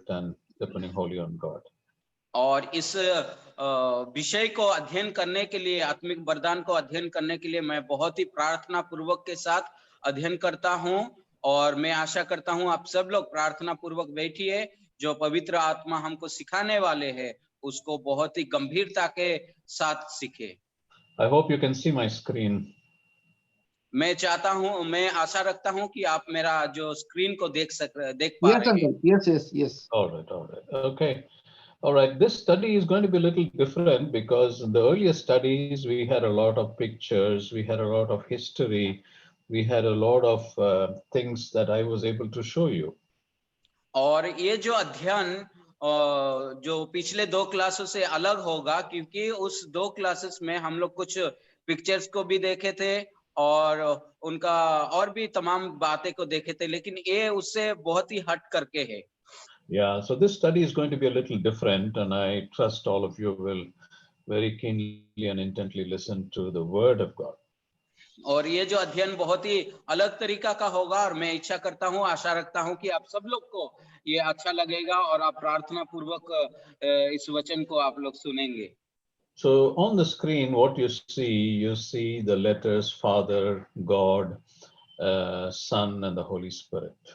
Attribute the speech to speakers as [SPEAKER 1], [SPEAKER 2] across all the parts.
[SPEAKER 1] and depending wholly on God.
[SPEAKER 2] और इस विषय को अध्ययन करने के लिए, आत्मिक वरदान को अध्ययन करने के लिए मैं बहुत ही प्रार्थना पूर्वक के साथ अध्ययन करता हूं, और मैं आशा करता हूं आप सब लोग प्रार्थना पूर्वक बैठिए। जो पवित्र आत्मा हमको सिखाने वाले हैं उसको बहुत ही गंभीरता के साथ सीखे।
[SPEAKER 1] I hope you can see my screen.
[SPEAKER 2] मैं चाहता हूं, मैं आशा रखता हूं कि आप मेरा जो स्क्रीन को देख पा
[SPEAKER 3] Yes,
[SPEAKER 2] रहे हैं।
[SPEAKER 3] uncle. Yes.
[SPEAKER 1] All right. Okay. All right. This study is going to be a little different because in the earlier studies we had a lot of pictures, we had a lot of history, we had a lot of things that I was able to show you.
[SPEAKER 2] और ये जो अध्ययन जो पिछले 2 क्लासों से अलग होगा, क्योंकि उस 2 क्लासेस में हम लोग कुछ पिक्चर्स को भी देखे थे और उनका और भी तमाम बातें को देखे थे, लेकिन ये उससे बहुत ही हट करके है।
[SPEAKER 1] Yeah, so this study is going to be a little different, and I trust all of you will very keenly and intently listen to the word of God.
[SPEAKER 2] और ये जो अध्ययन बहुत ही अलग तरीका का होगा, और मैं इच्छा करता हूँ, आशा रखता हूँ कि आप सब लोग को ये अच्छा लगेगा और आप प्रार्थना पूर्वक इस वचन को आप लोग सुनेंगे।
[SPEAKER 1] So on the screen, what you see the letters Father, God, Son, and the Holy Spirit.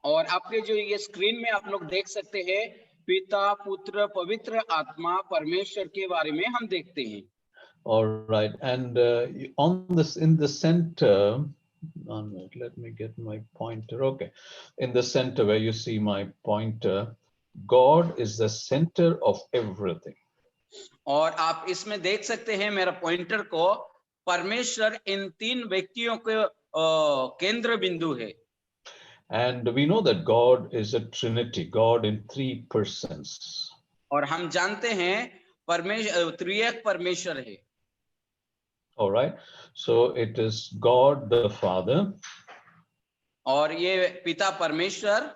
[SPEAKER 2] और आपके जो ये स्क्रीन में आप लोग देख सकते हैं, पिता, पुत्र, पवित्र आत्मा, परमेश्वर के बारे में हम देखते हैं।
[SPEAKER 1] All right, and on this, in the center, let me get my pointer. Okay, in the center where you see my pointer, God is the center of everything.
[SPEAKER 2] और आप इसमें देख सकते हैं मेरा पॉइंटर को, परमेश्वर इन 3 व्यक्तियों के केंद्र बिंदु है।
[SPEAKER 1] And we know that God is a Trinity, God in 3 persons.
[SPEAKER 2] और हम जानते हैं परमेश्वर त्रिएक परमेश्वर है।
[SPEAKER 1] All right, so it is God the Father,
[SPEAKER 2] और ये पिता परमेश्वर,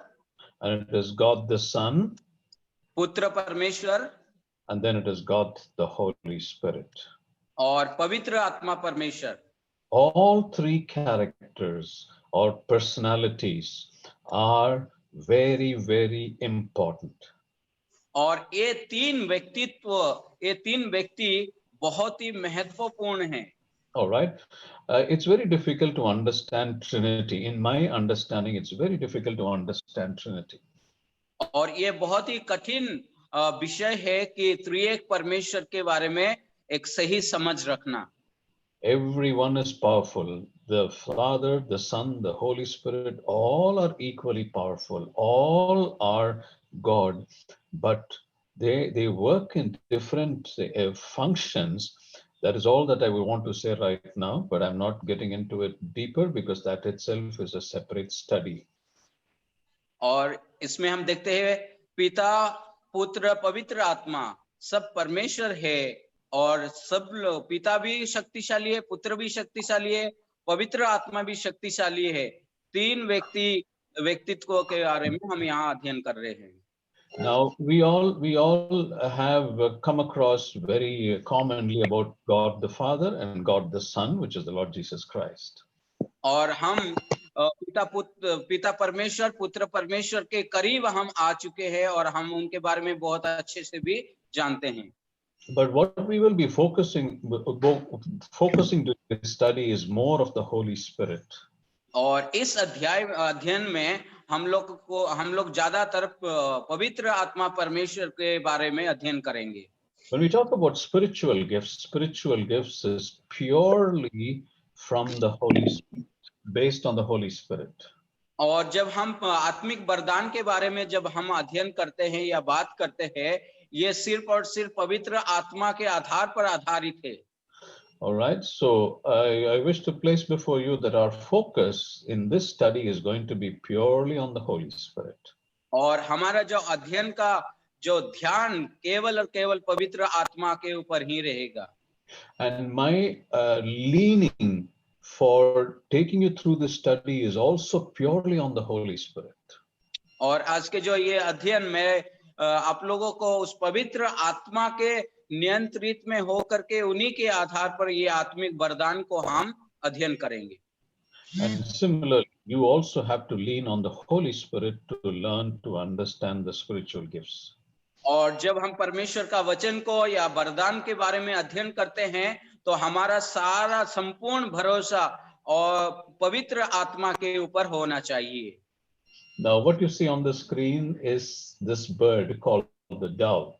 [SPEAKER 1] and it is God the Son,
[SPEAKER 2] पुत्र परमेश्वर,
[SPEAKER 1] and then it is God the Holy Spirit.
[SPEAKER 2] और पवित्र आत्मा परमेश्वर।
[SPEAKER 1] All 3 characters or personalities are very, very important.
[SPEAKER 2] और ये 3 व्यक्तित्व, ये 3 व्यक्ति बहुत ही महत्वपूर्ण हैं।
[SPEAKER 1] All right. It's very difficult to understand Trinity. In my understanding, it's very difficult to understand Trinity.
[SPEAKER 2] और ये बहुत ही कठिन विषय है कि त्रिएक परमेश्वर के बारे में एक सही समझ रखना।
[SPEAKER 1] Everyone is powerful. The Father, the Son, the Holy Spirit, all are equally powerful. All are God, but they work in different functions. That is all that I will want to say right now, but I'm not getting into it deeper because that itself is a separate study.
[SPEAKER 2] और इसमें हम देखते हैं पिता, पुत्र, पवित्र आत्मा सब परमेश्वर है, और सब लोग, पिता भी शक्तिशाली है, पुत्र भी शक्तिशाली है, पवित्र आत्मा भी शक्तिशाली है। 3 व्यक्तित्व के बारे में हम यहाँ अध्ययन कर रहे हैं।
[SPEAKER 1] Now we all have come across very commonly about God the Father and God the Son, which is the Lord Jesus Christ.
[SPEAKER 2] और हम पिता परमेश्वर, पुत्र परमेश्वर के करीब हम आ चुके हैं, और हम उनके बारे में बहुत अच्छे से भी जानते हैं।
[SPEAKER 1] But what we will be focusing to study is more of the Holy Spirit.
[SPEAKER 2] और इस अध्ययन में हम लोग ज्यादातर पवित्र आत्मा परमेश्वर के बारे में अध्ययन करेंगे।
[SPEAKER 1] When we talk about spiritual gifts is purely from the Holy Spirit, based on the Holy Spirit.
[SPEAKER 2] और जब हम आत्मिक वरदान के बारे में जब हम अध्ययन करते हैं या बात करते हैं, ये सिर्फ और सिर्फ पवित्र आत्मा के आधार पर आधारित है।
[SPEAKER 1] All right, so I wish to place before you that our focus in this study is going to be purely on the Holy Spirit.
[SPEAKER 2] और हमारा जो अध्ययन का जो ध्यान केवल और केवल पवित्र आत्मा के ऊपर ही रहेगा।
[SPEAKER 1] And my leaning for taking you through this study is also purely on the Holy Spirit.
[SPEAKER 2] और आज के जो ये अध्ययन में आप लोगों को उस पवित्र आत्मा के नियंत्रित में होकर के उन्हीं के आधार पर ये आत्मिक वरदान को हम अध्ययन करेंगे।
[SPEAKER 1] And similarly, you also have to lean on the Holy Spirit to learn to understand the spiritual gifts.
[SPEAKER 2] और जब हम परमेश्वर का वचन को या वरदान के बारे में अध्ययन करते हैं तो हमारा सारा संपूर्ण भरोसा और पवित्र आत्मा के ऊपर होना चाहिए।
[SPEAKER 1] Now, what you see on the screen is this bird called the dove.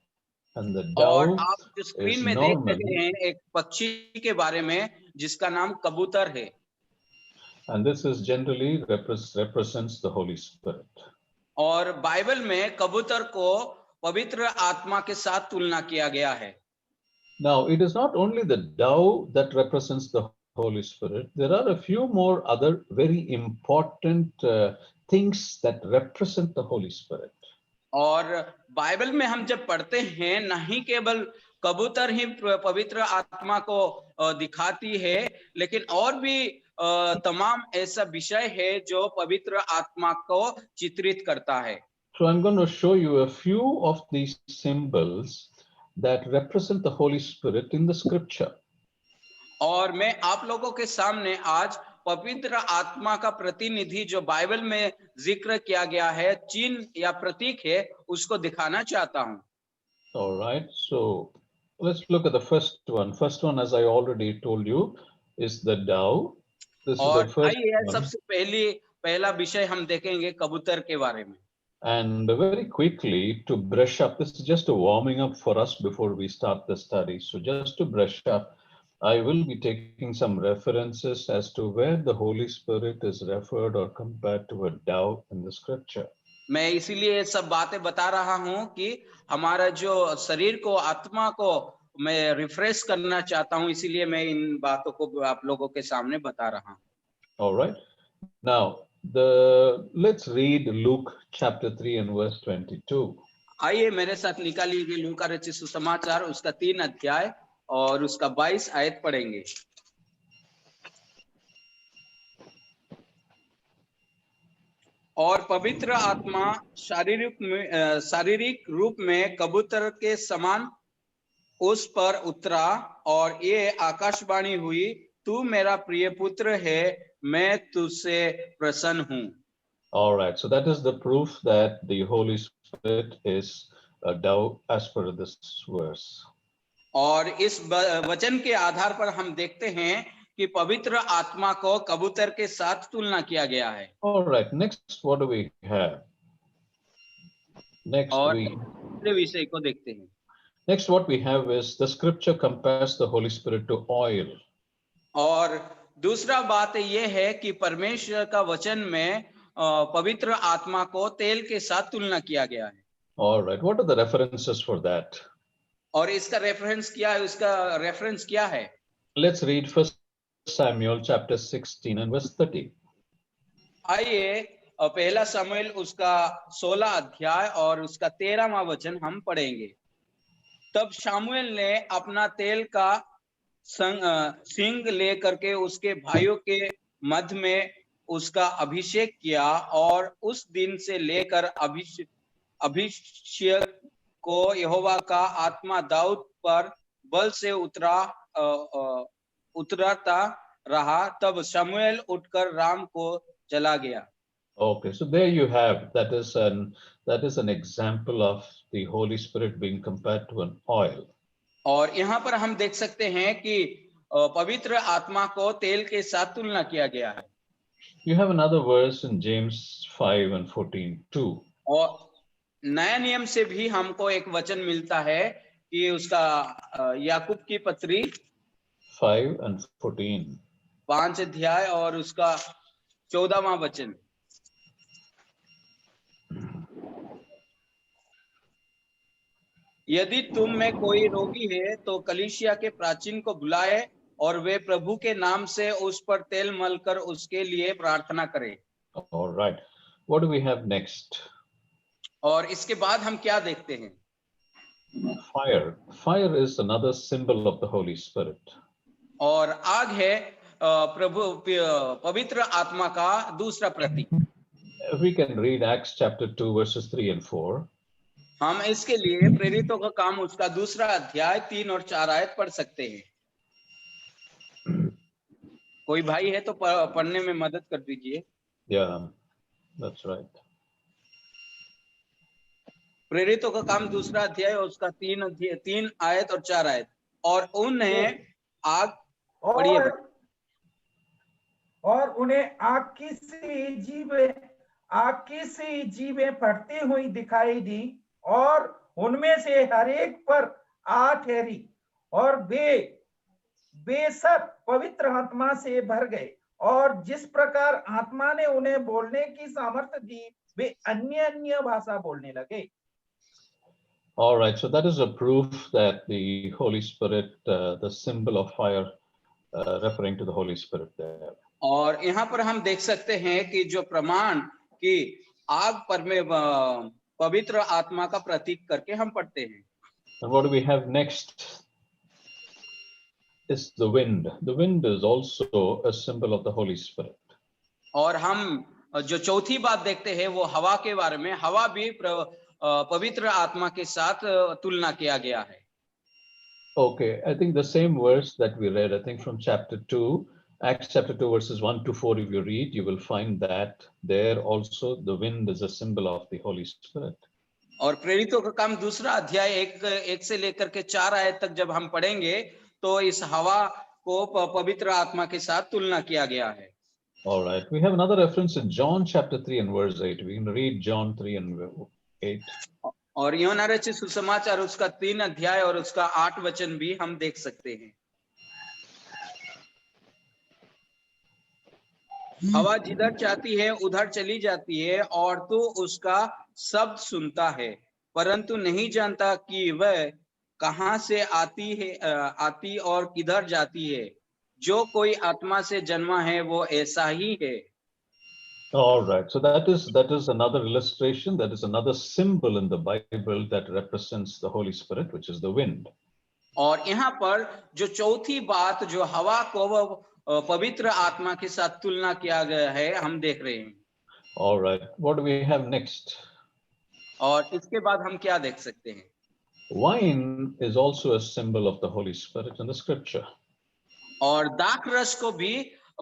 [SPEAKER 1] And the
[SPEAKER 2] और
[SPEAKER 1] dove
[SPEAKER 2] आप जो स्क्रीन
[SPEAKER 1] is
[SPEAKER 2] में देख रहे
[SPEAKER 1] normally,
[SPEAKER 2] हैं एक पक्षी के बारे में जिसका नाम कबूतर है।
[SPEAKER 1] and this is generally represents the Holy Spirit.
[SPEAKER 2] और बाइबल में कबूतर को पवित्र आत्मा के साथ तुलना किया गया है।
[SPEAKER 1] Now, it is not only the dove that represents the Holy Spirit. There are a few more other very important things that represent the Holy Spirit.
[SPEAKER 2] और बाइबल में हम जब पढ़ते हैं नहीं केवल कबूतर ही पवित्र आत्मा को दिखाती है, लेकिन और भी तमाम ऐसा विषय है जो पवित्र आत्मा को चित्रित करता है।
[SPEAKER 1] So I'm going to show you a few of these symbols that represent the Holy Spirit in the scripture.
[SPEAKER 2] और मैं आप लोगों के सामने आज पवित्र आत्मा का प्रतिनिधि जो बाइबल में जिक्र किया गया है, चिन्ह या प्रतीक है, उसको दिखाना चाहता हूं।
[SPEAKER 1] All right, so let's look at the first one. First one, as I already told you, is the dove. This is
[SPEAKER 2] और
[SPEAKER 1] the first
[SPEAKER 2] आइए
[SPEAKER 1] one.
[SPEAKER 2] सबसे पहला विषय हम देखेंगे कबूतर के बारे में।
[SPEAKER 1] And very quickly, to brush up, this is just a warming up for us before we start the study. So just to brush up, I will be taking some references as to where the Holy Spirit is referred or compared to a dove in the scripture.
[SPEAKER 2] मैं इसीलिए ये सब बातें बता रहा हूं कि हमारा जो शरीर को, आत्मा को मैं रिफ्रेश करना चाहता हूं, इसीलिए मैं इन बातों को आप लोगों के सामने बता रहा हूं।
[SPEAKER 1] All right. Now, let's read Luke chapter 3 and verse 22.
[SPEAKER 2] आइए मेरे साथ निकालिए लूका रचित सुसमाचार उसका 3 अध्याय और उसका 22 आयत पढ़ेंगे। और पवित्र आत्मा शारीरिक रूप में कबूतर के समान उस पर उतरा और ये आकाशवाणी हुई, तू मेरा प्रिय पुत्र है, मैं तुझसे प्रसन्न हूं।
[SPEAKER 1] All right, so that is the proof that the Holy Spirit is a dove as per this verse.
[SPEAKER 2] और इस वचन के आधार पर हम देखते हैं कि पवित्र आत्मा को कबूतर के साथ तुलना किया गया है।
[SPEAKER 1] All right, next what do we have? Next
[SPEAKER 2] और
[SPEAKER 1] we
[SPEAKER 2] दूसरे विषय को देखते हैं।
[SPEAKER 1] Next what we have is the scripture compares the Holy Spirit to oil.
[SPEAKER 2] और दूसरा बात ये है कि परमेश्वर का वचन में पवित्र आत्मा को तेल के साथ तुलना किया गया है।
[SPEAKER 1] All right, what are the references for that?
[SPEAKER 2] और इसका रेफरेंस क्या है, उसका रेफरेंस क्या है?
[SPEAKER 1] Let's read 1 Samuel chapter 16 and verse 30.
[SPEAKER 2] आइए पहला शमूएल उसका 16 अध्याय और उसका 13वां वचन हम पढ़ेंगे। तब शमूएल ने अपना तेल का सिंग ले करके उसके भाइयों के मध्य में उसका अभिषेक किया और उस दिन से लेकर अभिषेक को यहोवा का आत्मा दाऊद पर बल से उतरता रहा। तब शमूएल उठकर राम को चला गया।
[SPEAKER 1] Okay, so there you have, that is an example of the Holy Spirit being compared to an oil.
[SPEAKER 2] और यहाँ पर हम देख सकते हैं कि पवित्र आत्मा को तेल के साथ तुलना किया गया है।
[SPEAKER 1] You have another verse in James 5 and 14 too.
[SPEAKER 2] और नया नियम से भी हमको एक वचन मिलता है कि उसका याकूब की पत्री
[SPEAKER 1] 5 and 14.
[SPEAKER 2] 5 अध्याय और उसका 14वां वचन। यदि तुम में कोई रोगी है तो कलीसिया के प्राचीन को बुलाए और वे प्रभु के नाम से उस पर तेल मलकर उसके लिए प्रार्थना करें।
[SPEAKER 1] All right, what do we have next?
[SPEAKER 2] और इसके बाद हम क्या देखते हैं?
[SPEAKER 1] Fire is another symbol of the Holy Spirit.
[SPEAKER 2] और आग है पवित्र आत्मा का दूसरा प्रतीक।
[SPEAKER 1] We can read Acts chapter 2 verses 3 and 4.
[SPEAKER 2] हम इसके लिए प्रेरितों का काम उसका दूसरा अध्याय 3 और 4 आयत पढ़ सकते हैं। कोई भाई है तो पढ़ने में मदद कर दीजिए।
[SPEAKER 1] Yeah, that's right.
[SPEAKER 2] प्रेरितों का काम दूसरा अध्याय और उसका 3 आयत और 4 आयत। और उन्हें आग पढ़िए
[SPEAKER 3] और उन्हें आग की सी जीवें फटती हुई दिखाई दी और उनमें से हर एक पर आ ठहरी और वे सब पवित्र आत्मा से भर गए और जिस प्रकार आत्मा ने उन्हें बोलने की सामर्थ्य दी वे अन्य भाषा बोलने लगे।
[SPEAKER 1] All right, so that is a proof that the Holy Spirit, the symbol of fire, referring to the Holy Spirit there.
[SPEAKER 2] और यहाँ पर हम देख सकते हैं कि जो प्रमाण कि आग पर में पवित्र आत्मा का प्रतीक करके हम पढ़ते हैं।
[SPEAKER 1] And what do we have next? Is the wind. The wind is also a symbol of the Holy Spirit.
[SPEAKER 2] और हम जो चौथी बात देखते हैं वो हवा के बारे में। हवा भी पवित्र आत्मा के साथ तुलना किया गया है।
[SPEAKER 1] Okay, I think the same verse that we read, I think from chapter 2, Acts chapter 2, verses 1 to 4, if you read, you will find that there also the wind is a symbol of the Holy Spirit.
[SPEAKER 2] और प्रेरितों का काम दूसरा अध्याय 1 से लेकर के 4 आयत तक जब हम पढ़ेंगे तो इस हवा को पवित्र आत्मा के साथ तुलना किया गया है।
[SPEAKER 1] All right, we have another reference in John chapter 3 and verse 8. We can read John 3 and 8.
[SPEAKER 2] और यूहन्ना रचित सुसमाचार उसका 3 अध्याय और उसका 8 वचन भी हम देख सकते हैं। हवा जिधर चाहती है उधर चली जाती है और तू उसका शब्द सुनता है परंतु नहीं जानता कि वह कहां से आती और किधर जाती है। जो कोई आत्मा से जन्मा है वो ऐसा ही है।
[SPEAKER 1] All right, so that is another illustration, that is another symbol in the Bible that represents the Holy Spirit, which is the wind.
[SPEAKER 2] और यहाँ पर जो चौथी बात जो हवा को पवित्र आत्मा के साथ तुलना किया गया है हम देख रहे हैं।
[SPEAKER 1] All right, what do we have next?
[SPEAKER 2] और इसके बाद हम क्या देख सकते हैं?
[SPEAKER 1] Wine is also a symbol of the Holy Spirit in the scripture.
[SPEAKER 2] और दाख रस को भी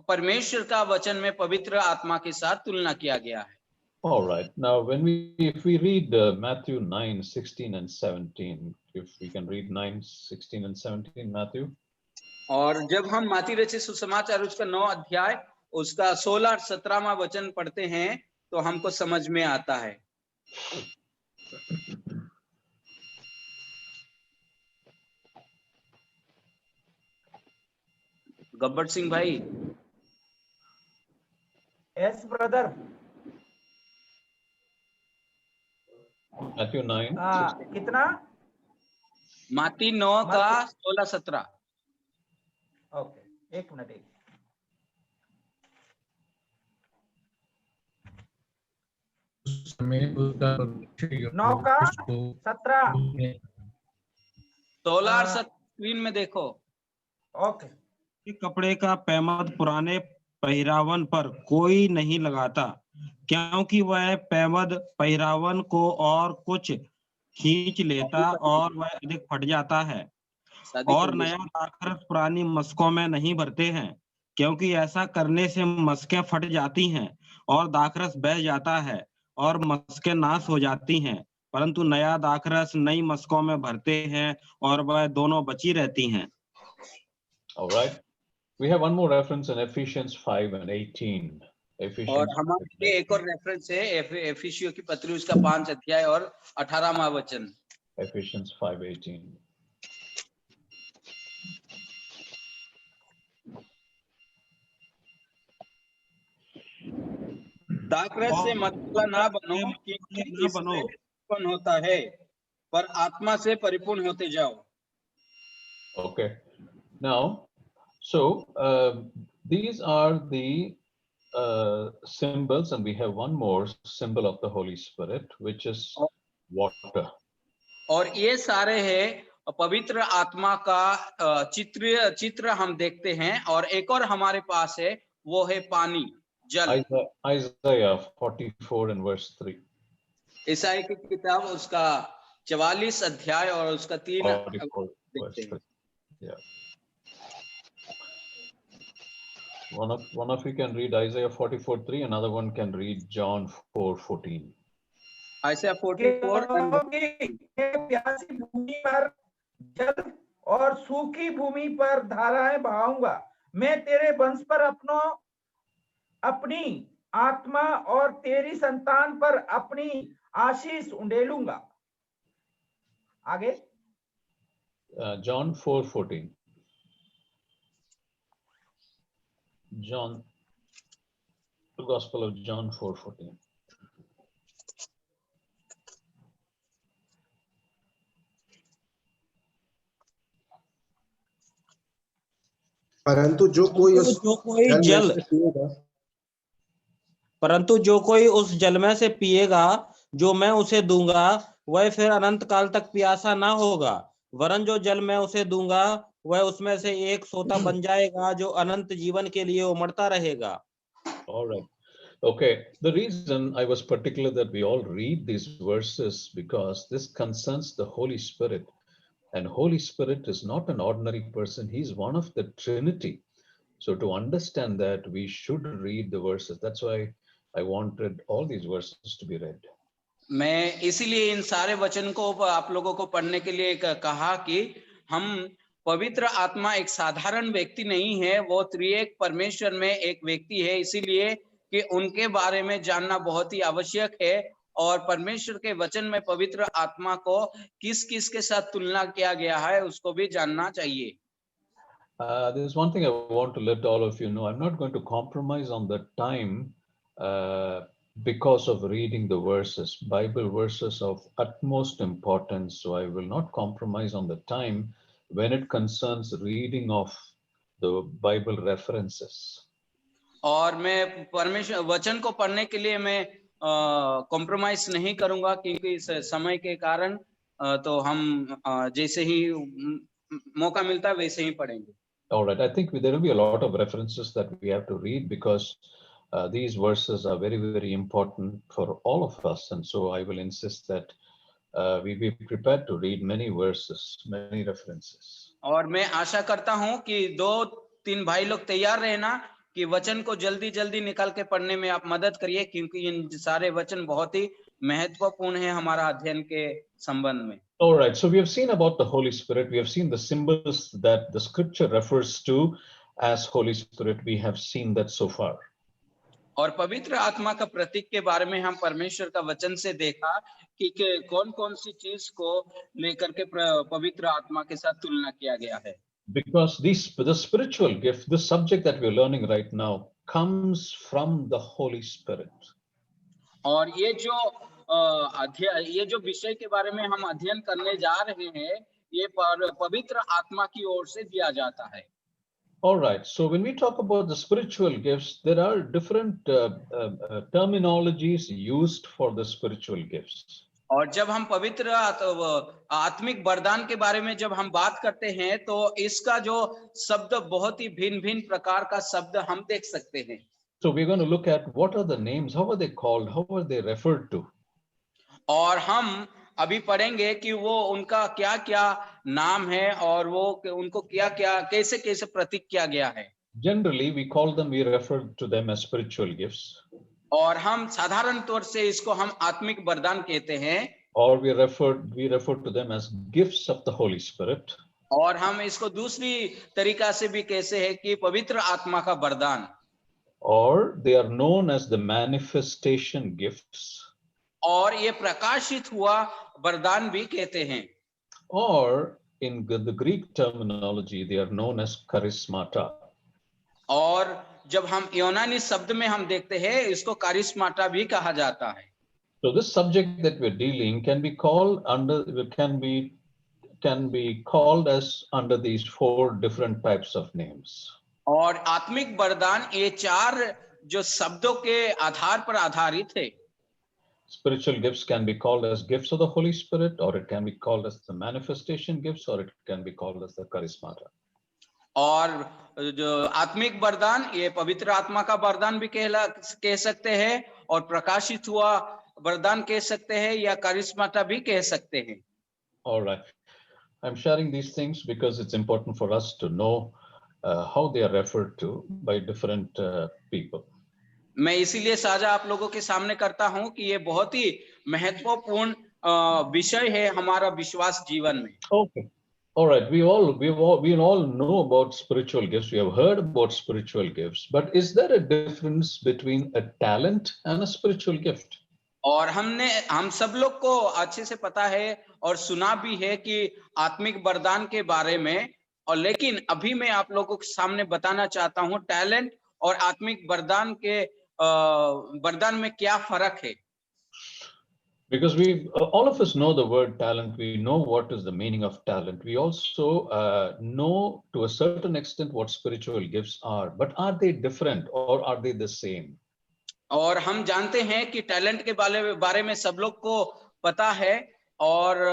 [SPEAKER 2] परमेश्वर का वचन में पवित्र आत्मा के साथ तुलना किया गया है।
[SPEAKER 1] All right, now if we read Matthew 9, 16 and 17, if we can read 9, 16 and 17, Matthew.
[SPEAKER 2] और जब हम मत्ती रचित सुसमाचार उसका 9 अध्याय उसका 16 और 17वां वचन पढ़ते हैं तो हमको समझ में आता है। गब्बर सिंह भाई।
[SPEAKER 3] Yes brother.
[SPEAKER 1] Matthew 9.
[SPEAKER 3] कितना?
[SPEAKER 2] मत्ती 9 का 16-17।
[SPEAKER 3] ओके, एक मिनट। 9 का 17
[SPEAKER 2] 16 और 17 स्क्रीन में देखो।
[SPEAKER 3] ओके।
[SPEAKER 4] कपड़े का पैमद पुराने पहिरावन पर कोई नहीं लगाता क्योंकि वह पैमद पहिरावन को और कुछ खींच लेता और वह अधिक फट जाता है। और नया दाखरस पुरानी मस्कों में नहीं भरते हैं क्योंकि ऐसा करने से मस्कें फट जाती हैं और दाखरस बह जाता है और मस्कें नाश हो जाती हैं, परंतु नया दाखरस नई मस्कों में भरते हैं और वह दोनों बची रहती हैं।
[SPEAKER 1] All right. We have one more reference in Ephesians 5 and 18.
[SPEAKER 2] और हमारे लिए एक और रेफरेंस है एफिसियों की पत्री उसका 5 अध्याय और 18वां वचन।
[SPEAKER 1] Ephesians 5:18.
[SPEAKER 2] दाखरस से मतवाला ना बनो क्योंकि इससे परिपूर्ण होता है पर आत्मा से परिपूर्ण होते जाओ।
[SPEAKER 1] Okay. Now, so these are the symbols, and we have one more symbol of the Holy Spirit, which is water.
[SPEAKER 2] और ये सारे हैं पवित्र आत्मा का चित्र हम देखते हैं और एक और हमारे पास है वो है पानी जल।
[SPEAKER 1] Isaiah 44 and verse 3.
[SPEAKER 2] ईसाई की किताब उसका 44 अध्याय और उसका 3 देखते हैं।
[SPEAKER 1] Yeah. One of you can read Isaiah 44:3, another one can read John 4:14.
[SPEAKER 2] Isaiah 44 and
[SPEAKER 3] क्योंकि मैं प्यासी भूमि पर जल और सूखी भूमि पर धाराएं बहाऊंगा, मैं तेरे वंश पर अपनी आत्मा और तेरी संतान पर अपनी आशीष उंडेलूंगा। आगे
[SPEAKER 1] John 4:14. John, the Gospel of John 4:14.
[SPEAKER 5] परंतु जो कोई उस
[SPEAKER 4] जल में से पिएगा जो मैं उसे दूंगा, वह फिर अनंत काल तक प्यासा ना होगा, वरन जो जल मैं उसे दूंगा वह उसमें से एक सोता बन जाएगा जो अनंत जीवन के लिए उमड़ता रहेगा।
[SPEAKER 1] All right. Okay. The reason I was particular that we all read these verses because this concerns the Holy Spirit. And Holy Spirit is not an ordinary person. He's one of the Trinity. So to understand that, we should read the verses. That's why I wanted all these verses to be read.
[SPEAKER 2] मैं इसीलिए इन सारे वचन को आप लोगों को पढ़ने के लिए कहा कि हम पवित्र आत्मा एक साधारण व्यक्ति नहीं है, वो त्रिएक परमेश्वर में एक व्यक्ति है, इसीलिए कि उनके बारे में जानना बहुत ही आवश्यक है। और परमेश्वर के वचन में पवित्र आत्मा को किस किस के साथ तुलना किया गया है उसको भी जानना चाहिए।
[SPEAKER 1] There's one thing I want to let all of you know. I'm not going to compromise on the time because of reading the verses. Bible verses of utmost importance. So I will not compromise on the time when it concerns reading of the Bible references.
[SPEAKER 2] और मैं परमेश्वर वचन को पढ़ने के लिए मैं compromise नहीं करूंगा, क्योंकि इस समय के कारण तो हम जैसे ही मौका मिलता है वैसे ही पढ़ेंगे।
[SPEAKER 1] All right, I think there will be a lot of references that we have to read because these verses are very, very important for all of us. And so I will insist that we be prepared to read many verses, many references.
[SPEAKER 2] और मैं आशा करता हूं कि 2-3 भाई लोग तैयार रहना कि वचन को जल्दी जल्दी निकाल के पढ़ने में आप मदद करिए, क्योंकि इन सारे वचन बहुत ही महत्वपूर्ण है हमारा अध्ययन के संबंध में।
[SPEAKER 1] All right, so we have seen about the Holy Spirit. We have seen the symbols that the scripture refers to as Holy Spirit. We have seen that so far.
[SPEAKER 2] और पवित्र आत्मा का प्रतीक के बारे में हम परमेश्वर का वचन से देखा कि कौन कौन सी चीज को लेकर के पवित्र आत्मा के साथ तुलना किया गया है।
[SPEAKER 1] Because the spiritual gift, the subject that we're learning right now, comes from the Holy Spirit.
[SPEAKER 2] और ये जो विषय के बारे में हम अध्ययन करने जा रहे हैं, ये पवित्र आत्मा की ओर से दिया जाता है।
[SPEAKER 1] All right, so when we talk about the spiritual gifts, there are different terminologies used for the spiritual gifts.
[SPEAKER 2] और जब हम पवित्र आत्मिक वरदान के बारे में जब हम बात करते हैं तो इसका जो शब्द बहुत ही भिन्न-भिन्न प्रकार का शब्द हम देख सकते हैं।
[SPEAKER 1] So we're going to look at what are the names, how are they called, how are they referred to.
[SPEAKER 2] और हम अभी पढ़ेंगे कि वो उनका क्या-क्या नाम है और वो उनको क्या-क्या कैसे-कैसे प्रतीक किया गया है।
[SPEAKER 1] Generally we refer to them as spiritual gifts.
[SPEAKER 2] और हम साधारण तौर से इसको हम आत्मिक वरदान कहते हैं।
[SPEAKER 1] Or we refer to them as gifts of the Holy Spirit.
[SPEAKER 2] और हम इसको दूसरी तरीका से भी कहते हैं कि पवित्र आत्मा का वरदान।
[SPEAKER 1] Or they are known as the manifestation gifts.
[SPEAKER 2] और ये प्रकाशित हुआ वरदान भी कहते हैं।
[SPEAKER 1] Or in the Greek terminology, they are known as charismata.
[SPEAKER 2] और जब हम यूनानी शब्द में हम देखते हैं इसको कारिस्माटा भी कहा जाता है।
[SPEAKER 1] So this subject that we're dealing can be called as under these 4 different types of names.
[SPEAKER 2] और आत्मिक वरदान ये 4 जो शब्दों के आधार पर आधारित है।
[SPEAKER 1] Spiritual gifts can be called as gifts of the Holy Spirit, or it can be called as the manifestation gifts, or it can be called as the charismata.
[SPEAKER 2] और जो आत्मिक वरदान ये पवित्र आत्मा का वरदान भी कह सकते हैं और प्रकाशित हुआ वरदान कह सकते हैं या कारिस्माटा भी कह सकते हैं।
[SPEAKER 1] All right, I'm sharing these things because it's important for us to know how they are referred to by different people.
[SPEAKER 2] मैं इसीलिए साझा आप लोगों के सामने करता हूं कि ये बहुत ही महत्वपूर्ण विषय है हमारा विश्वास जीवन में।
[SPEAKER 1] Okay. All right. We all know about spiritual gifts. We have heard about spiritual gifts. But is there a difference between a talent and a spiritual gift?
[SPEAKER 2] और हम सब लोग को अच्छे से पता है और सुना भी है कि आत्मिक वरदान के बारे में, और लेकिन अभी मैं आप लोगों के सामने बताना चाहता हूं टैलेंट और आत्मिक वरदान के वरदान में क्या फर्क है।
[SPEAKER 1] Because all of us know the word talent. We know what is the meaning of talent. We also know to a certain extent what spiritual gifts are. But are they different or are they the same?
[SPEAKER 2] और हम जानते हैं कि talent के बारे में सब लोग को पता है, और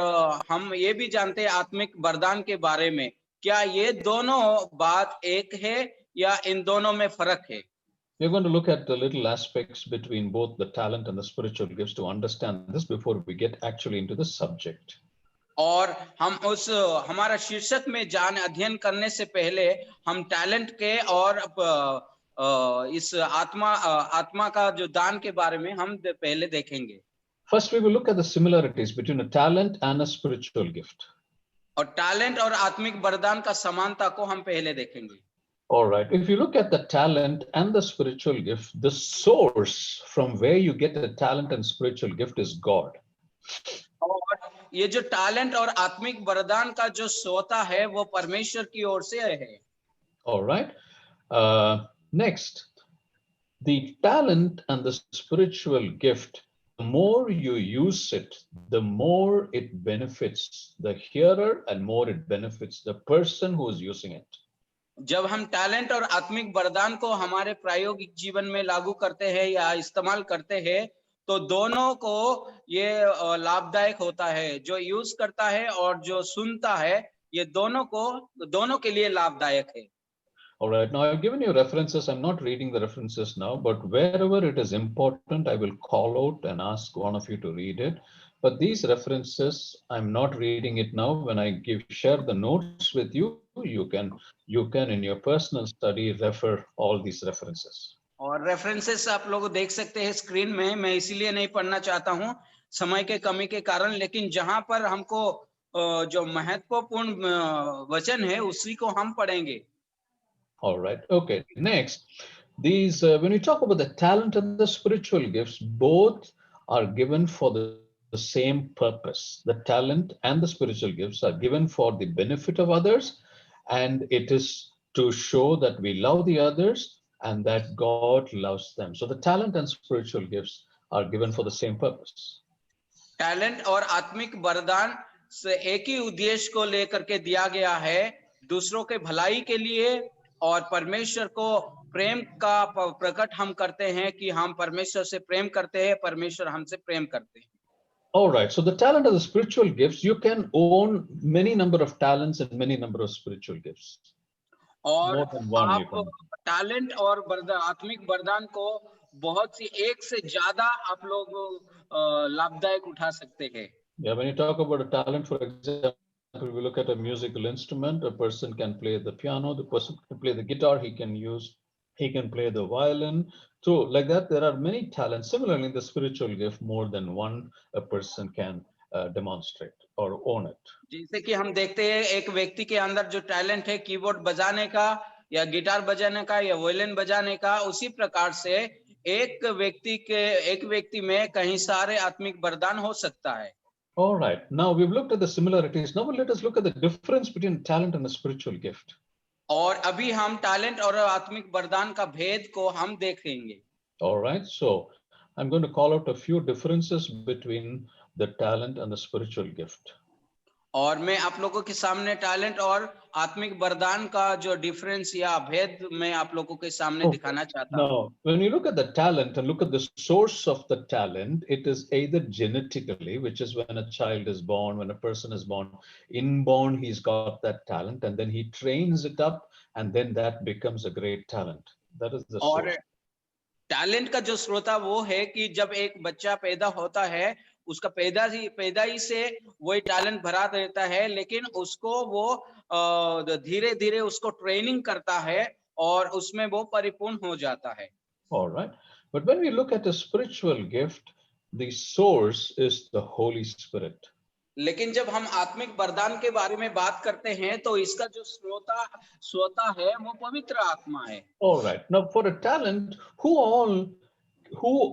[SPEAKER 2] हम ये भी जानते हैं आत्मिक वरदान के बारे में। क्या ये दोनों बात एक है या इन दोनों में फर्क है?
[SPEAKER 1] We're going to look at the little aspects between both the talent and the spiritual gifts to understand this before we get actually into the subject.
[SPEAKER 2] और हम हमारा शीर्षक में अध्ययन करने से पहले हम टैलेंट के और इस आत्मा का जो दान के बारे में हम पहले देखेंगे।
[SPEAKER 1] First, we will look at the similarities between a talent and a spiritual gift.
[SPEAKER 2] और टैलेंट और आत्मिक वरदान का समानता को हम पहले देखेंगे।
[SPEAKER 1] All right. If you look at the talent and the spiritual gift, the source from where you get the talent and spiritual gift is God.
[SPEAKER 2] और ये जो टैलेंट और आत्मिक वरदान का जो सोता है वो परमेश्वर की ओर से है।
[SPEAKER 1] All right. Next, the talent and the spiritual gift, the more you use it, the more it benefits the hearer and more it benefits the person who is using it.
[SPEAKER 2] जब हम टैलेंट और आत्मिक वरदान को हमारे प्रायोगिक जीवन में लागू करते हैं या इस्तेमाल करते हैं तो दोनों को ये लाभदायक होता है। जो यूज करता है और जो सुनता है ये दोनों के लिए लाभदायक है।
[SPEAKER 1] All right, now I've given you references. I'm not reading the references now, but wherever it is important, I will call out and ask one of you to read it. But these references, I'm not reading it now. When I share the notes with you, you can in your personal study refer all these references.
[SPEAKER 2] और references आप लोग देख सकते हैं screen में। मैं इसीलिए नहीं पढ़ना चाहता हूं समय के कमी के कारण, लेकिन जहां पर हमको जो महत्वपूर्ण वचन है उसी को हम पढ़ेंगे।
[SPEAKER 1] All right. Okay. Next, these when we talk about the talent and the spiritual gifts, both are given for the same purpose. The talent and the spiritual gifts are given for the benefit of others, and it is to show that we love the others and that God loves them. So the talent and spiritual gifts are given for the same purpose.
[SPEAKER 2] Talent और आत्मिक वरदान से एक ही उद्देश्य को लेकर के दिया गया है, दूसरों के भलाई के लिए, और परमेश्वर को प्रेम का प्रकट हम करते हैं कि हम परमेश्वर से प्रेम करते हैं, परमेश्वर हमसे प्रेम करते हैं।
[SPEAKER 1] All right, so the talent of the spiritual gifts, you can own many number of talents and many number of spiritual gifts.
[SPEAKER 2] और आप टैलेंट और आत्मिक वरदान को बहुत सी एक से ज्यादा आप लोग लाभदायक उठा सकते हैं।
[SPEAKER 1] Yeah, when you talk about a talent, for example, we look at a musical instrument. A person can play the piano, the person can play the guitar, he can play the violin. So like that, there are many talents. Similarly, in the spiritual gift, more than one a person can demonstrate or own it.
[SPEAKER 2] जैसे कि हम देखते हैं एक व्यक्ति के अंदर जो टैलेंट है कीबोर्ड बजाने का या गिटार बजाने का या वायलिन बजाने का, उसी प्रकार से एक व्यक्ति में कई सारे आत्मिक वरदान हो सकता है।
[SPEAKER 1] All right, now we've looked at the similarities. Now let us look at the difference between talent and a spiritual gift.
[SPEAKER 2] और अभी हम टैलेंट और आत्मिक वरदान का भेद को हम देखेंगे।
[SPEAKER 1] All right, so I'm going to call out a few differences between the talent and the spiritual gift.
[SPEAKER 2] और मैं आप लोगों के सामने टैलेंट और आत्मिक वरदान का जो डिफरेंस या भेद मैं आप लोगों के सामने दिखाना चाहता हूं।
[SPEAKER 1] Now, when you look at the talent and look at the source of the talent, it is either genetically, which is when a child is born, when a person is born, inborn, he's got that talent, and then he trains it up, and then that becomes a great talent. That is the source.
[SPEAKER 2] और talent का जो स्रोत वो है कि जब एक बच्चा पैदा होता है उसका पैदाई से वही टैलेंट भरा रहता है, लेकिन उसको वो धीरे धीरे उसको ट्रेनिंग करता है और उसमें वो परिपूर्ण हो जाता है।
[SPEAKER 1] All right. But when we look at a spiritual gift, the source is the Holy Spirit.
[SPEAKER 2] लेकिन जब हम आत्मिक वरदान के बारे में बात करते हैं तो इसका जो श्रोता है वो पवित्र आत्मा है।
[SPEAKER 1] All right. Now, for a talent, who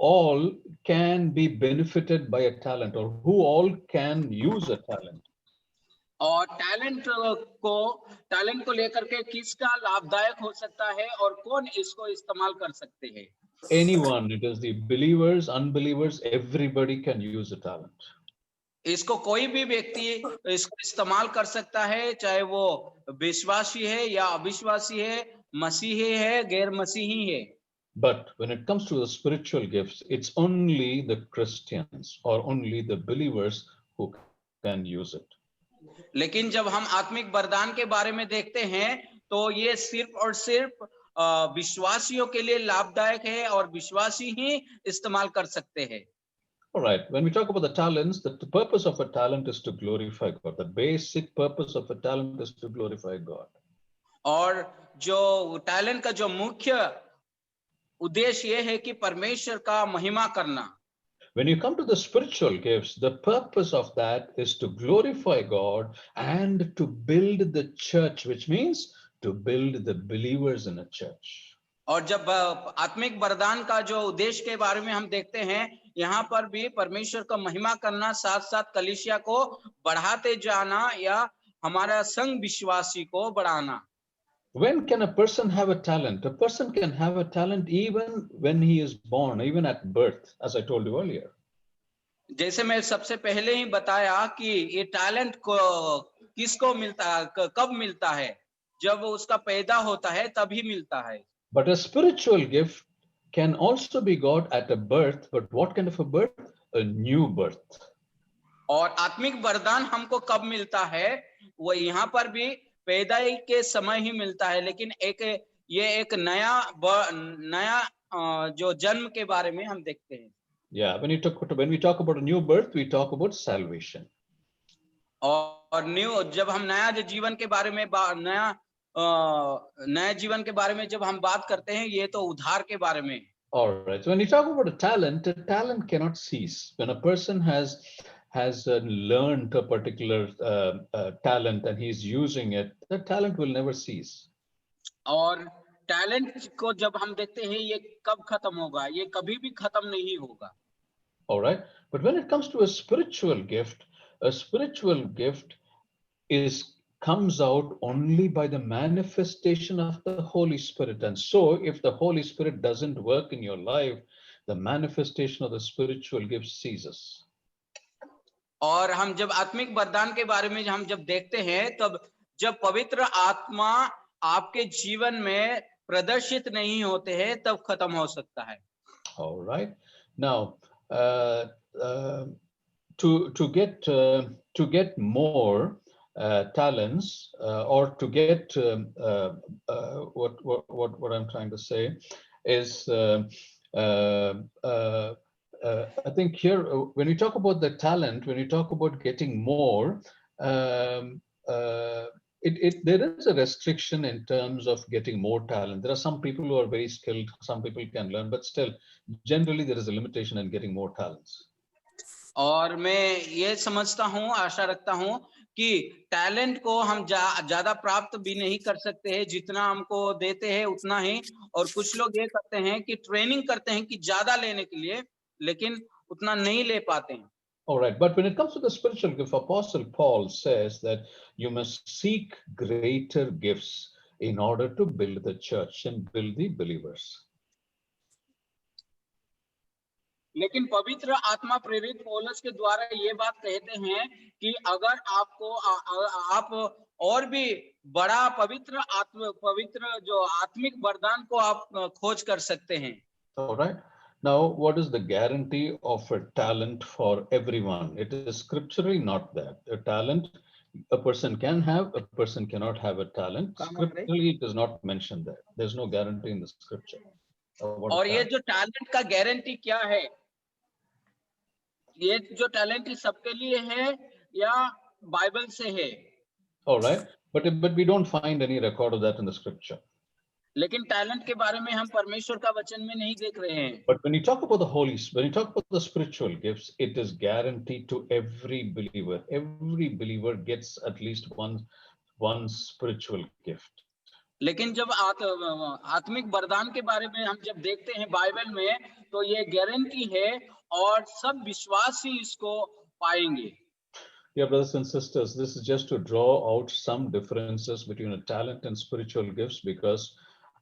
[SPEAKER 1] all can be benefited by a talent, or who all can use a talent?
[SPEAKER 2] और टैलेंट को लेकर के किसका लाभदायक हो सकता है और कौन इसको इस्तेमाल कर सकते हैं?
[SPEAKER 1] Anyone. It is the believers, unbelievers, everybody can use a talent.
[SPEAKER 2] इसको कोई भी व्यक्ति इसको इस्तेमाल कर सकता है, चाहे वो विश्वासी है या अविश्वासी है, मसीही है, गैर मसीही है।
[SPEAKER 1] But when it comes to the spiritual gifts, it's only the Christians or only the believers who can use it.
[SPEAKER 2] लेकिन जब हम आत्मिक वरदान के बारे में देखते हैं तो ये सिर्फ और सिर्फ विश्वासियों के लिए लाभदायक है और विश्वासी ही इस्तेमाल कर सकते हैं।
[SPEAKER 1] All right. When we talk about the talents, the purpose of a talent is to glorify God. The basic purpose of a talent is to glorify God.
[SPEAKER 2] और जो टैलेंट का जो मुख्य उद्देश्य ये है कि परमेश्वर का महिमा करना।
[SPEAKER 1] When you come to the spiritual gifts, the purpose of that is to glorify God and to build the church, which means to build the believers in a church.
[SPEAKER 2] और जब आत्मिक वरदान का जो उद्देश्य के बारे में हम देखते हैं, यहाँ पर भी परमेश्वर का महिमा करना, साथ साथ कलीसिया को बढ़ाते जाना या हमारा संग विश्वासी को बढ़ाना।
[SPEAKER 1] When can a person have a talent? A person can have a talent even when he is born, even at birth, as I told you earlier.
[SPEAKER 2] जैसे मैं सबसे पहले ही बताया कि ये टैलेंट को किसको मिलता, कब मिलता है? जब उसका पैदा होता है तभी मिलता है।
[SPEAKER 1] But a spiritual gift can also be got at a birth, but what kind of a birth? A new birth.
[SPEAKER 2] और आत्मिक वरदान हमको कब मिलता है? वो यहाँ पर भी पैदाई के समय ही मिलता है, लेकिन ये एक नया जो जन्म के बारे में हम देखते हैं।
[SPEAKER 1] Yeah, when we talk about a new birth, we talk about salvation.
[SPEAKER 2] और जब हम नया जीवन के बारे में नया जीवन के बारे में जब हम बात करते हैं, ये तो उद्धार के बारे में।
[SPEAKER 1] All right. So when you talk about a talent cannot cease. When a person has learned a particular talent and he's using it, the talent will never cease.
[SPEAKER 2] और टैलेंट को जब हम देखते हैं, ये कब खत्म होगा? ये कभी भी खत्म नहीं होगा।
[SPEAKER 1] All right. But when it comes to a spiritual gift comes out only by the manifestation of the Holy Spirit. And so if the Holy Spirit doesn't work in your life, the manifestation of the spiritual gift ceases.
[SPEAKER 2] और हम जब आत्मिक वरदान के बारे में हम जब देखते हैं, तब जब पवित्र आत्मा आपके जीवन में प्रदर्शित नहीं होते हैं, तब खत्म हो सकता है।
[SPEAKER 1] All right. Now, to get more talents, or to get what I'm trying to say is I think here when we talk about the talent, when you talk about getting more, there is a restriction in terms of getting more talent. There are some people who are very skilled, some people can learn, but still generally there is a limitation in getting more talents.
[SPEAKER 2] और मैं ये समझता हूँ, आशा रखता हूँ कि talent को हम ज्यादा प्राप्त भी नहीं कर सकते हैं, जितना हमको देते हैं उतना ही। और कुछ लोग ये करते हैं कि ट्रेनिंग करते हैं कि ज्यादा लेने के लिए, लेकिन उतना नहीं ले पाते हैं।
[SPEAKER 1] All right, but when it comes to the spiritual gift, Apostle Paul says that you must seek greater gifts in order to build the church and build the believers.
[SPEAKER 2] लेकिन पवित्र आत्मा प्रेरित पौलुस के द्वारा ये बात कहते हैं कि अगर आप और भी बड़ा पवित्र जो आत्मिक वरदान को आप खोज कर सकते हैं।
[SPEAKER 1] All right. Now, what is the guarantee of a talent for everyone? It is scripturally not that. A talent a person can have, a person cannot have a talent. Scripturally, it is not mentioned there. There's no guarantee in the scripture.
[SPEAKER 2] और ये जो talent का guarantee क्या है? ये जो talent है सबके लिए है या बाइबल से है?
[SPEAKER 1] All right, but we don't find any record of that in the scripture.
[SPEAKER 2] लेकिन टैलेंट के बारे में हम परमेश्वर का वचन में नहीं देख रहे हैं।
[SPEAKER 1] But when you talk about the when you talk about the spiritual gifts, it is guaranteed to every believer. Every believer gets at least one spiritual gift.
[SPEAKER 2] लेकिन जब आत्मिक वरदान के बारे में हम जब देखते हैं बाइबल में, तो ये गारंटी है और सब विश्वासी इसको पाएंगे।
[SPEAKER 1] Yeah, brothers and sisters, this is just to draw out some differences between a talent and spiritual gifts, because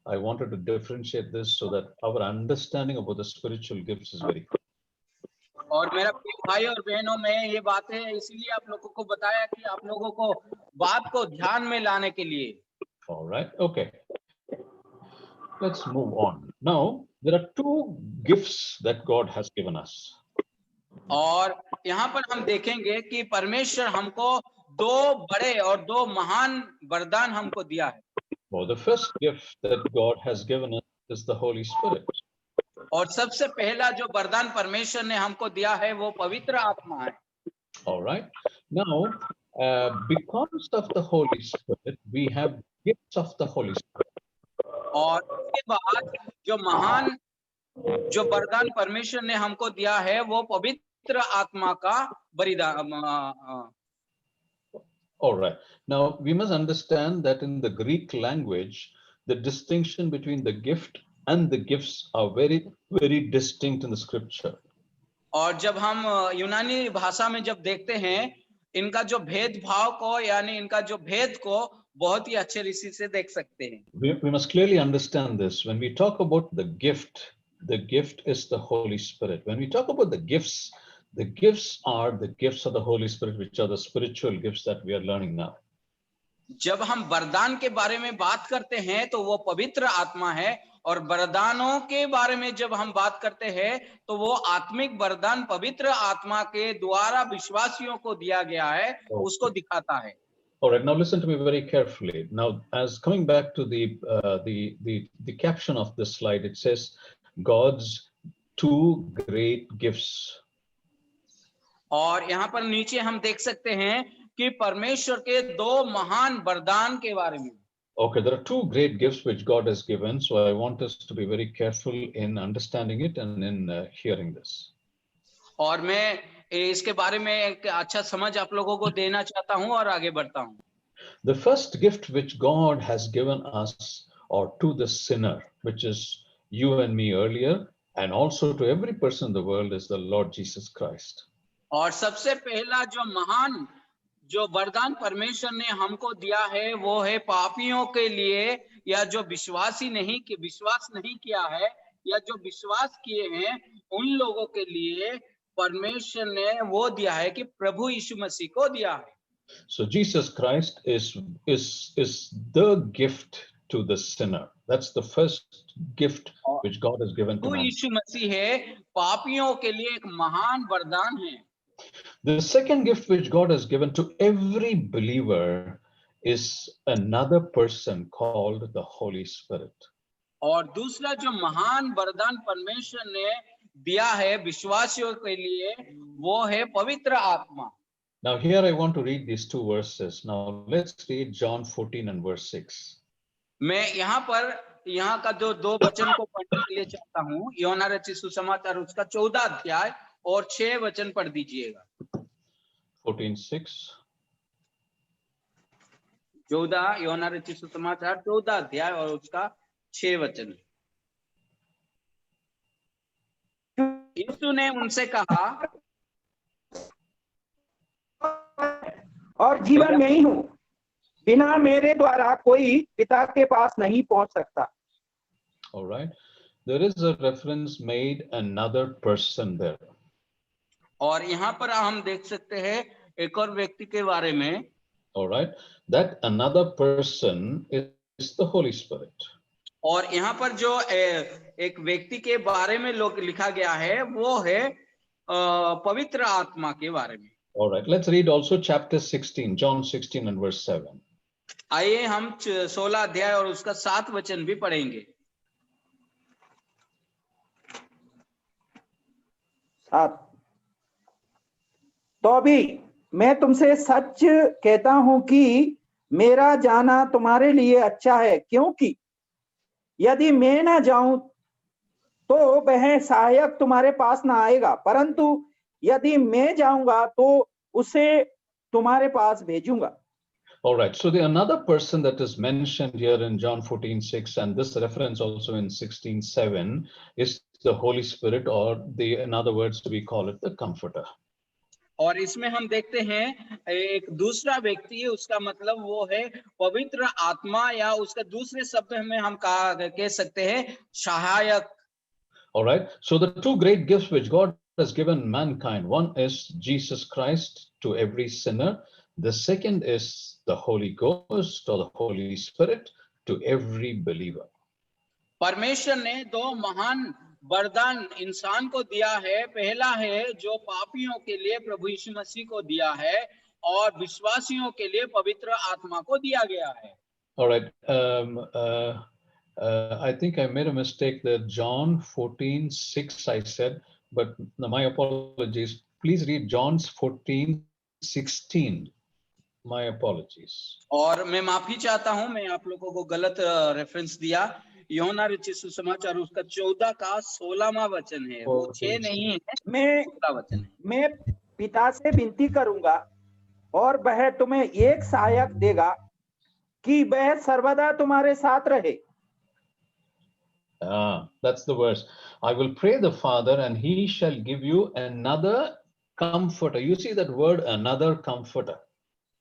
[SPEAKER 1] I wanted to differentiate this so that our understanding about the spiritual gifts is very clear.
[SPEAKER 2] और मेरा भाई और बहनों, मैं ये बातें इसलिए आप लोगों को बताया कि आप लोगों को बात को ध्यान में लाने के लिए।
[SPEAKER 1] All right, okay. Let's move on. Now, there are two gifts that God has given us.
[SPEAKER 2] और यहाँ पर हम देखेंगे कि परमेश्वर हमको दो बड़े और दो महान वरदान हमको दिया है।
[SPEAKER 1] Well, the first gift that God has given us is the Holy Spirit.
[SPEAKER 2] और सबसे पहला जो वरदान परमेश्वर ने हमको दिया है वो पवित्र आत्मा है।
[SPEAKER 1] All right. Now, because of the Holy Spirit, we have gifts of the Holy Spirit.
[SPEAKER 2] और उसके बाद जो महान जो वरदान परमेश्वर ने हमको दिया है वो पवित्र आत्मा का वरदान।
[SPEAKER 1] All right. Now, we must understand that in the Greek language, the distinction between the gift and the gifts are very, very distinct in the scripture.
[SPEAKER 2] और जब हम यूनानी भाषा में जब देखते हैं, इनका जो भेदभाव को यानी इनका जो भेद को बहुत ही अच्छे रीति से देख सकते हैं।
[SPEAKER 1] We must clearly understand this. When we talk about the gift is the Holy Spirit. When we talk about the gifts are the gifts of the Holy Spirit, which are the spiritual gifts that we are learning now.
[SPEAKER 2] जब हम वरदान के बारे में बात करते हैं तो वो पवित्र आत्मा है, और वरदानों के बारे में जब हम बात करते हैं तो वो आत्मिक वरदान पवित्र आत्मा के द्वारा विश्वासियों को दिया गया है, उसको दिखाता है।
[SPEAKER 1] All right, now listen to me very carefully. Now, as coming back to the caption of this slide, it says God's two great gifts.
[SPEAKER 2] और यहाँ पर नीचे हम देख सकते हैं कि परमेश्वर के दो महान वरदान के बारे में।
[SPEAKER 1] Okay, there are two great gifts which God has given, so I want us to be very careful in understanding it and in hearing this.
[SPEAKER 2] और मैं इसके बारे में एक अच्छा समझ आप लोगों को देना चाहता हूं और आगे बढ़ता हूं।
[SPEAKER 1] The first gift which God has given us, or to the sinner, which is you and me earlier, and also to every person in the world, is the Lord Jesus Christ.
[SPEAKER 2] और सबसे पहला जो महान जो वरदान परमेश्वर ने हमको दिया है वो है पापियों के लिए, या जो विश्वास नहीं किया है या जो विश्वास किए हैं उन लोगों के लिए परमेश्वर ने वो दिया है कि प्रभु यीशु मसीह को दिया है।
[SPEAKER 1] So Jesus Christ is the gift to the sinner. That's the first gift which God has given to
[SPEAKER 2] Prabhu
[SPEAKER 1] man.
[SPEAKER 2] यीशु मसीह है पापियों के लिए एक महान वरदान है।
[SPEAKER 1] The second gift which God has given to every believer is another person called the Holy Spirit.
[SPEAKER 2] और दूसरा जो महान वरदान परमेश्वर ने दिया है विश्वासियों के लिए वो है पवित्र आत्मा।
[SPEAKER 1] Now here I want to read these two verses. Now let's read John 14 and verse 6.
[SPEAKER 2] मैं यहाँ का जो दो वचन को पढ़ने के लिए चाहता हूँ, यूहन्ना रचित सुसमाचार उसका 14 अध्याय और 6 वचन पढ़ दीजिएगा।
[SPEAKER 1] 14:6.
[SPEAKER 2] 14 यूहन्ना रचित सुसमाचार 14 अध्याय और उसका 6 वचन। यीशु ने उनसे कहा,
[SPEAKER 3] और जीवन में ही हूँ, बिना मेरे द्वारा कोई पिता के पास नहीं पहुंच सकता।
[SPEAKER 1] All right. There is a reference made another person there.
[SPEAKER 2] और यहाँ पर हम देख सकते हैं एक और व्यक्ति के बारे में।
[SPEAKER 1] All right. That another person is the Holy Spirit.
[SPEAKER 2] और यहाँ पर जो एक व्यक्ति के बारे में लिखा गया है वो है पवित्र आत्मा के बारे में।
[SPEAKER 1] All right. Let's read also chapter 16, John 16 and verse 7.
[SPEAKER 2] आइए हम 16 अध्याय और उसका 7 वचन भी पढ़ेंगे।
[SPEAKER 3] 7 तो भी मैं तुमसे सच कहता हूं कि मेरा जाना तुम्हारे लिए अच्छा है, क्योंकि यदि मैं ना जाऊं तो वह सहायक तुम्हारे पास ना आएगा, परंतु यदि मैं जाऊंगा तो उसे तुम्हारे पास भेजूंगा।
[SPEAKER 1] All right, so the another person that is mentioned here in John 14:6 and this reference also in 16:7 is the Holy Spirit, or in other words, we call it the Comforter.
[SPEAKER 2] और इसमें हम देखते हैं एक दूसरा व्यक्ति है, उसका मतलब वो है पवित्र आत्मा, या उसका दूसरे शब्द में हम कह सकते हैं सहायक।
[SPEAKER 1] All right, so the two great gifts which God has given mankind, one is Jesus Christ to every sinner. The second is the Holy Ghost or the Holy Spirit to every believer.
[SPEAKER 2] परमेश्वर ने दो महान वरदान इंसान को दिया है। पहला है जो पापियों के लिए प्रभु यीशु मसीह को दिया है, और विश्वासियों के लिए पवित्र आत्मा को दिया गया है।
[SPEAKER 1] All right, I think I made a mistake there. John 14:6 I said, but my apologies. Please read John 14:16. My apologies.
[SPEAKER 2] और मैं माफी चाहता हूं, मैं आप लोगों को गलत रेफरेंस दिया। यूहन्ना रचित सुसमाचार उसका 14 का 16वां वचन है, वो 6 नहीं है, 16 वचन है।
[SPEAKER 3] मैं पिता से विनती करूंगा और वह तुम्हें एक सहायक देगा कि वह सर्वदा तुम्हारे साथ रहे।
[SPEAKER 1] That's the verse. I will pray the Father and he shall give you another comforter. You see that word, another comforter.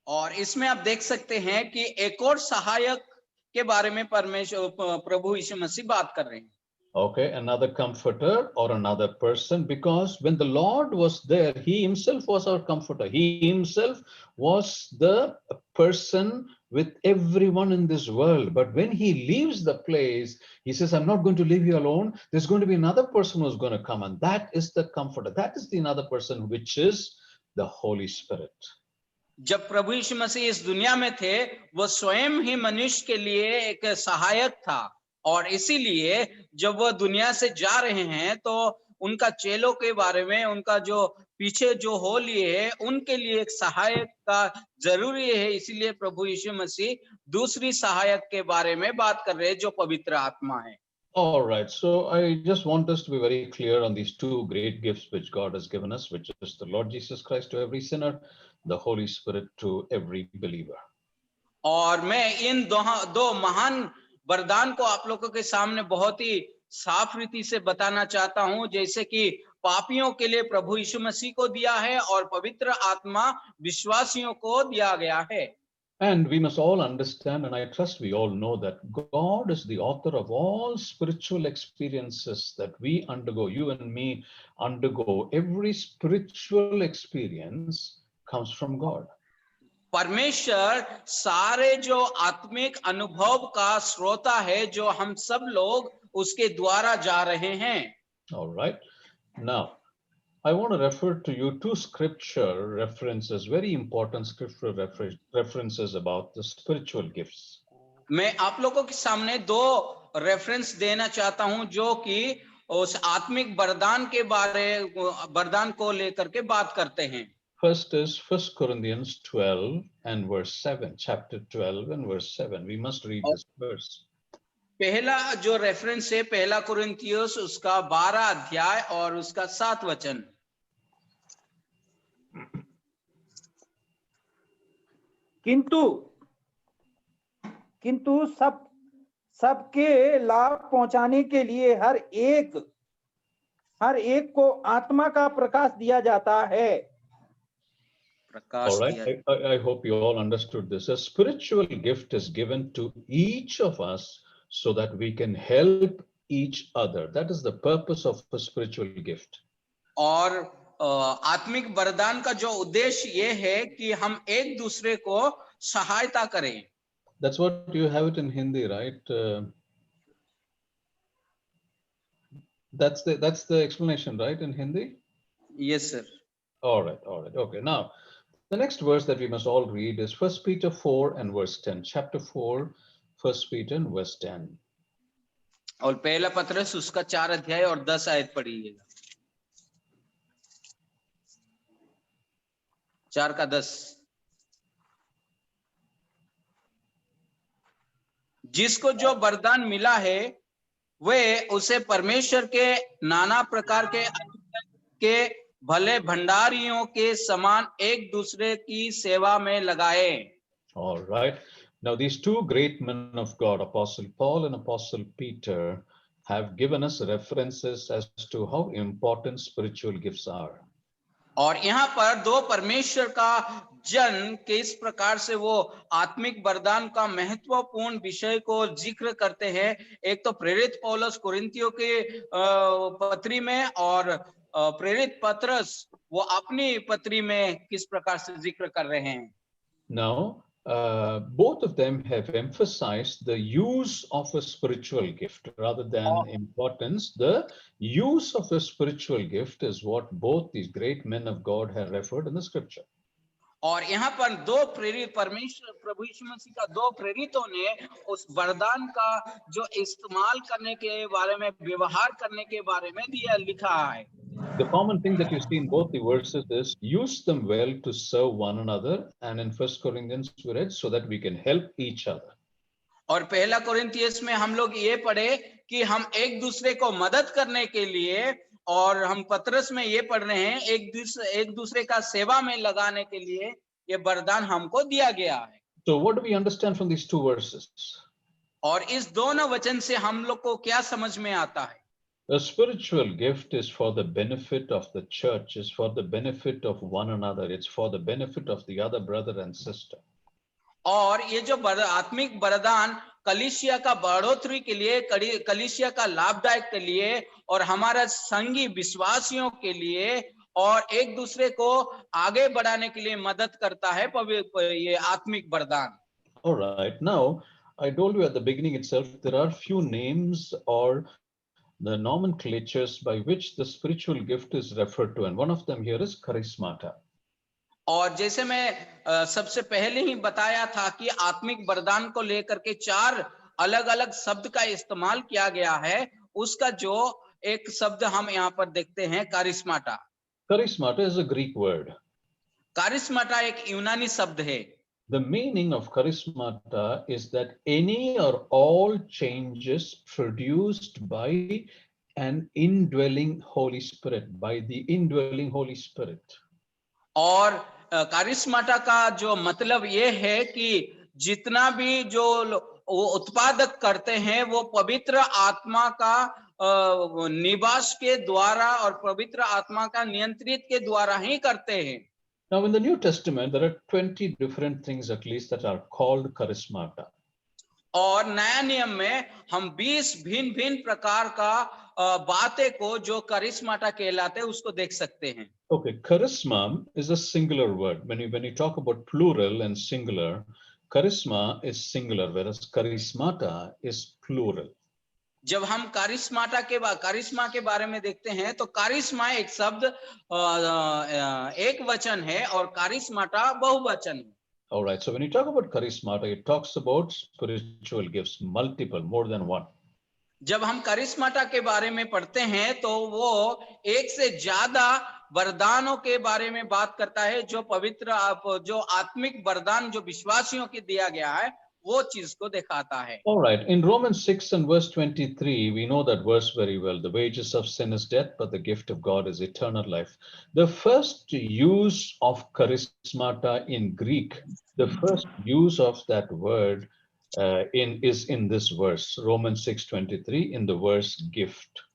[SPEAKER 2] और इसमें आप देख सकते हैं कि एक और सहायक के बारे में परमेश्वर प्रभु यीशु मसीह बात कर रहे हैं।
[SPEAKER 1] Okay, another comforter or another person, because when the Lord was there, he himself was our comforter. He himself was the person with everyone in this world. But when he leaves the place, he says, I'm not going to leave you alone. There's going to be another person who's going to come, and that is the comforter. That is the another person, which is the Holy Spirit.
[SPEAKER 2] जब प्रभु यीशु मसीह इस दुनिया में थे, वो स्वयं ही मनुष्य के लिए एक सहायक था, और इसीलिए जब वो दुनिया से जा रहे हैं तो उनका चेलों के बारे में, उनका जो पीछे जो हो लिए है, उनके लिए एक सहायक का जरूरी है। इसीलिए प्रभु यीशु मसीह दूसरी सहायक के बारे में बात कर रहे हैं, जो पवित्र आत्मा है।
[SPEAKER 1] All right, so I just want us to be very clear on these two great gifts which God has given us, which is the Lord Jesus Christ to every sinner, the Holy Spirit to every believer.
[SPEAKER 2] और मैं इन दो महान वरदान को आप लोगों के सामने बहुत ही साफ रीति से बताना चाहता हूं, जैसे कि पापियों के लिए प्रभु यीशु मसीह को दिया है और पवित्र आत्मा विश्वासियों को दिया गया है।
[SPEAKER 1] And we must all understand, and I trust we all know, that God is the author of all spiritual experiences that we undergo, you and me undergo. Every spiritual experience comes from God.
[SPEAKER 2] परमेश्वर सारे जो आत्मिक अनुभव का श्रोता है, जो हम सब लोग उसके द्वारा जा रहे हैं।
[SPEAKER 1] All right. Now, I want to refer to you two scripture references, very important scripture references about the spiritual gifts.
[SPEAKER 2] मैं आप लोगों के सामने दो रेफरेंस देना चाहता हूं, जो कि उस आत्मिक वरदान के वरदान को लेकर के बात करते हैं।
[SPEAKER 1] First is 1 Corinthians 12 and verse 7, chapter 12 and verse 7. We must read this verse.
[SPEAKER 2] पहला जो रेफरेंस है, पहला कुरिन्थियोस उसका 12 अध्याय और उसका 7 वचन।
[SPEAKER 3] किंतु सबके लाभ पहुंचाने के लिए हर एक को आत्मा का प्रकाश दिया जाता है।
[SPEAKER 1] All right, I hope you all understood this. A spiritual gift is given to each of us so that we can help each other. That is the purpose of a spiritual gift.
[SPEAKER 2] और आत्मिक वरदान का जो उद्देश्य ये है कि हम एक दूसरे को सहायता करें।
[SPEAKER 1] That's what you have it in Hindi, right? That's the explanation, right, in Hindi?
[SPEAKER 2] Yes, sir.
[SPEAKER 1] All right. Okay. Now, the next verse that we must all read is 1 Peter 4 and verse 10. Chapter 4, 1 Peter and verse 10.
[SPEAKER 2] और पहला पत्रस उसका 4 अध्याय और 10 आयत पढ़िएगा। 4:10 जिसको जो वरदान मिला है वे उसे परमेश्वर के नाना प्रकार के भले भंडारियों के समान एक दूसरे की सेवा में लगाए।
[SPEAKER 1] All right. Now, these two great men of God, Apostle Paul and Apostle Peter, have given us references as to how important spiritual gifts are.
[SPEAKER 2] और यहाँ पर दो परमेश्वर का जन किस प्रकार से वो आत्मिक वरदान का महत्वपूर्ण विषय को जिक्र करते हैं। एक तो प्रेरित पौलुस कोरिन्थियों के पत्री में और प्रेरित पत्रस वो अपनी पत्री में किस प्रकार से जिक्र कर रहे हैं।
[SPEAKER 1] Now, both of them have emphasized the use of a spiritual gift rather than importance. The use of a spiritual gift is what both these great men of God have referred in the scripture.
[SPEAKER 2] और यहाँ पर दो प्रेरित परमेश्वर प्रभु यीशु मसीह का दो प्रेरितों ने उस वरदान का जो इस्तेमाल करने के बारे में व्यवहार करने के बारे में दिया लिखा है।
[SPEAKER 1] The common thing that you see in both the verses is use them well to serve one another, and in 1 Corinthians we read so that we can help each other.
[SPEAKER 2] और पहला कोरिन्थियस में हम लोग ये पढ़े कि हम एक दूसरे को मदद करने के लिए, और हम पत्रस में ये पढ़ रहे हैं एक दूसरे का सेवा में लगाने के लिए ये वरदान हमको दिया गया है।
[SPEAKER 1] So what do we understand from these two verses?
[SPEAKER 2] और इस दोनों वचन से हम लोग को क्या समझ में आता है?
[SPEAKER 1] A spiritual gift is for the benefit of the church, is for the benefit of one another, it's for the benefit of the other brother and sister.
[SPEAKER 2] और ये जो आत्मिक वरदान कलीसिया का बढ़ोतरी के लिए, कलीसिया का लाभदायक के लिए और हमारा संगी विश्वासियों के लिए और एक दूसरे को आगे बढ़ाने के लिए मदद करता है ये आत्मिक वरदान।
[SPEAKER 1] All right, now I told you at the beginning itself there are few names or the nomenclatures by which the spiritual gift is referred to, and one of them here is charismata.
[SPEAKER 2] और जैसे मैं सबसे पहले ही बताया था कि आत्मिक वरदान को लेकर के 4 अलग-अलग शब्द का इस्तेमाल किया गया है, उसका जो एक शब्द हम यहाँ पर देखते हैं कारिस्माटा।
[SPEAKER 1] Charismata is a Greek word.
[SPEAKER 2] कारिस्माटा एक यूनानी शब्द है।
[SPEAKER 1] The meaning of charismata is that any or all changes produced by an indwelling Holy Spirit, by the indwelling Holy Spirit.
[SPEAKER 2] और कारिस्माटा का जो मतलब ये है कि जितना भी जो वो उत्पादक करते हैं वो पवित्र आत्मा का निवास के द्वारा और पवित्र आत्मा का नियंत्रित के द्वारा ही करते हैं।
[SPEAKER 1] Now, in the New Testament, there are 20 different things at least that are called charismata.
[SPEAKER 2] और नया नियम में हम 20 भिन्न प्रकार का बातें को जो करिश्माटा कहलाते हैं उसको देख सकते हैं।
[SPEAKER 1] Okay, charisma is a singular word. When you talk about plural and singular, charisma is singular, whereas charismata is plural.
[SPEAKER 2] जब हम कारिश्मा के बारे में देखते हैं तो कारिश्मा एक शब्द एक वचन है और कारिश्माटा बहुवचन है।
[SPEAKER 1] All right, so when you talk about charismata, it talks about spiritual gifts, multiple, more than one.
[SPEAKER 2] जब हम कारिश्माटा के बारे में पढ़ते हैं तो वो एक से ज्यादा वरदानों के बारे में बात करता है, जो आत्मिक वरदान जो विश्वासियों को दिया गया है वो चीज को दिखाता है।
[SPEAKER 1] All right, in Romans 6 and verse 23, we know that verse very well. The wages of sin is death, but the gift of God is eternal life. The first use of charismata in Greek, the first use of that word is in this verse, Romans 6:23, in the verse gift.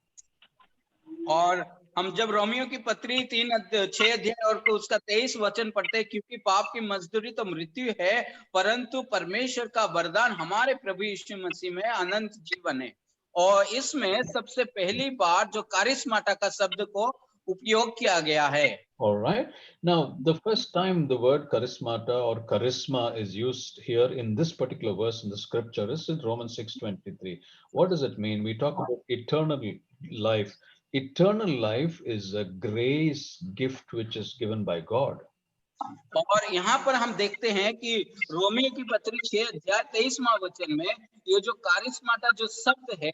[SPEAKER 2] और हम जब Romeo की पत्री 6 अध्याय और उसका 23 वचन पढ़ते हैं, क्योंकि पाप की मजदूरी तो मृत्यु है, परंतु परमेश्वर का वरदान हमारे प्रभु यीशु मसीह में अनंत जीवन है। और इसमें सबसे पहली बार जो कारिश्माटा का शब्द को उपयोग किया गया है।
[SPEAKER 1] All right. Now, the first time the word charismata or charisma is used here in this particular verse in the scripture is in Romans 6:23. What does it mean? We talk about eternal life. Eternal life is a grace gift which is given by God.
[SPEAKER 2] और यहाँ पर हम देखते हैं कि Romeo की पत्री 6 अध्याय 23वां वचन में ये जो कारिश्माटा जो शब्द है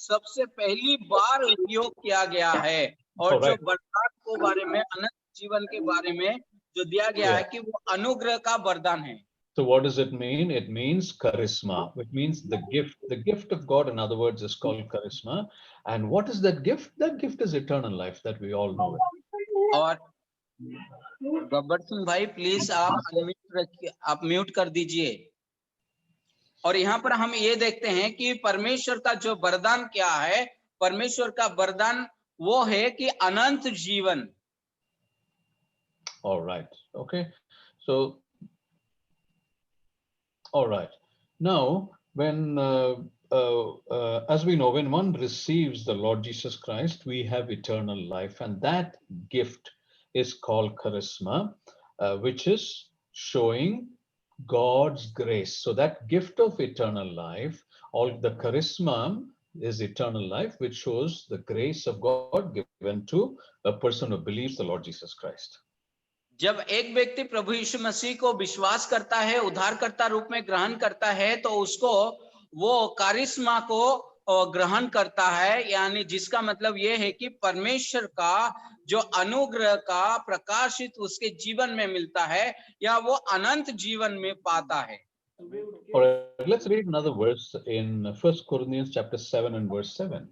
[SPEAKER 2] सबसे पहली बार उपयोग किया गया है, और जो वरदान के बारे में, अनंत जीवन के बारे में जो दिया गया है कि वो अनुग्रह का वरदान है।
[SPEAKER 1] So what does it mean? It means charisma, which means the gift. The gift of God, in other words, is called charisma. And what is that gift? That gift is eternal life, that we all know it.
[SPEAKER 2] और गब्बर सिंह भाई please आप unmute रखिए, आप mute कर दीजिए। और यहाँ पर हम ये देखते हैं कि परमेश्वर का जो वरदान क्या है, परमेश्वर का वरदान वो है कि अनंत जीवन।
[SPEAKER 1] All right. Okay. So, all right. Now, when as we know, when one receives the Lord Jesus Christ, we have eternal life, and that gift is called charisma, which is showing God's grace. So that gift of eternal life, all the charisma is eternal life, which shows the grace of God given to a person who believes the Lord Jesus Christ.
[SPEAKER 2] जब एक व्यक्ति प्रभु यीशु मसीह को विश्वास करता है, उद्धारकर्ता रूप में ग्रहण करता है, तो उसको वो कारिश्मा को ग्रहण करता है, यानी जिसका मतलब ये है कि परमेश्वर का जो अनुग्रह का प्रकाशित उसके जीवन में मिलता है या वो अनंत जीवन में पाता है।
[SPEAKER 1] All right, let's read another verse in 1 Corinthians chapter 7 and verse 7.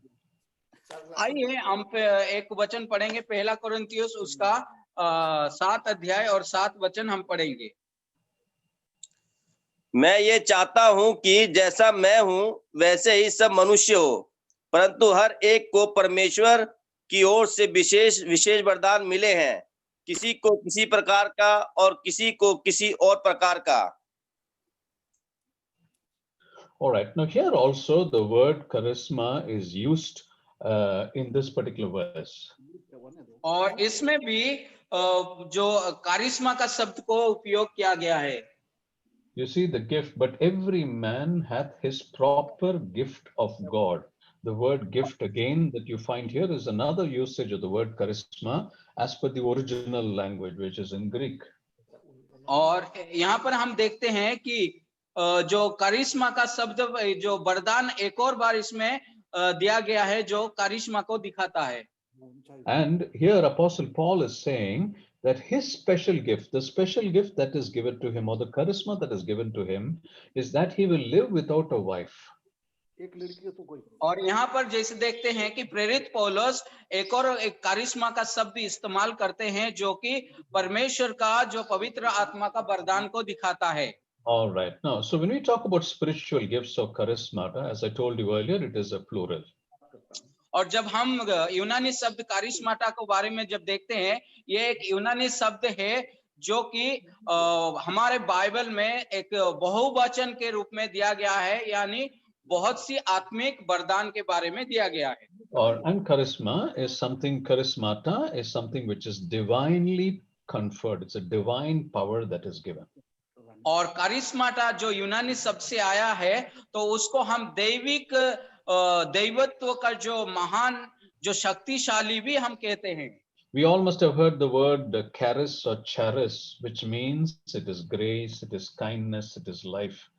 [SPEAKER 2] आइए हम एक वचन पढ़ेंगे, पहला कोरिन्थियोस उसका 7 अध्याय और 7 वचन हम पढ़ेंगे।
[SPEAKER 5] मैं ये चाहता हूं कि जैसा मैं हूं वैसे ही सब मनुष्य हो, परंतु हर एक को परमेश्वर की ओर से विशेष विशेष वरदान मिले हैं, किसी को किसी प्रकार का और किसी को किसी और प्रकार का।
[SPEAKER 1] All right, now here also the word charisma is used in this particular verse.
[SPEAKER 2] और इसमें भी जो कारिश्मा का शब्द को उपयोग किया गया है।
[SPEAKER 1] You see the gift, but every man hath his proper gift of God. The word gift again that you find here is another usage of the word charisma as per the original language, which is in Greek.
[SPEAKER 2] और यहाँ पर हम देखते हैं कि जो कारिश्मा का शब्द, जो वरदान एक और बार इसमें दिया गया है जो कारिश्मा को दिखाता है।
[SPEAKER 1] And here Apostle Paul is saying that his special gift, the special gift that is given to him, or the charisma that is given to him, is that he will live without a wife.
[SPEAKER 2] और यहाँ पर जैसे देखते हैं कि प्रेरित पौलुस एक और एक कारिश्मा का शब्द इस्तेमाल करते हैं जो कि परमेश्वर का जो पवित्र आत्मा का वरदान को दिखाता है।
[SPEAKER 1] All right. Now, so when we talk about spiritual gifts or charismata, as I told you earlier, it is a plural.
[SPEAKER 2] और जब हम यूनानी शब्द कारिश्माटा के बारे में जब देखते हैं, ये एक यूनानी शब्द है जो कि हमारे बाइबल में एक बहुवचन के रूप में दिया गया है, यानी बहुत सी आत्मिक वरदान के बारे में दिया गया है।
[SPEAKER 1] And charisma is something, charismata is something which is divinely conferred. It's a divine power that is given.
[SPEAKER 2] और कारिश्माटा जो यूनानी शब्द से आया है, तो उसको हम दैविक दैवत्व का जो महान जो शक्तिशाली भी हम कहते हैं।
[SPEAKER 1] We all must have heard the word charis or charis, which means it is grace, it is kindness, it is life.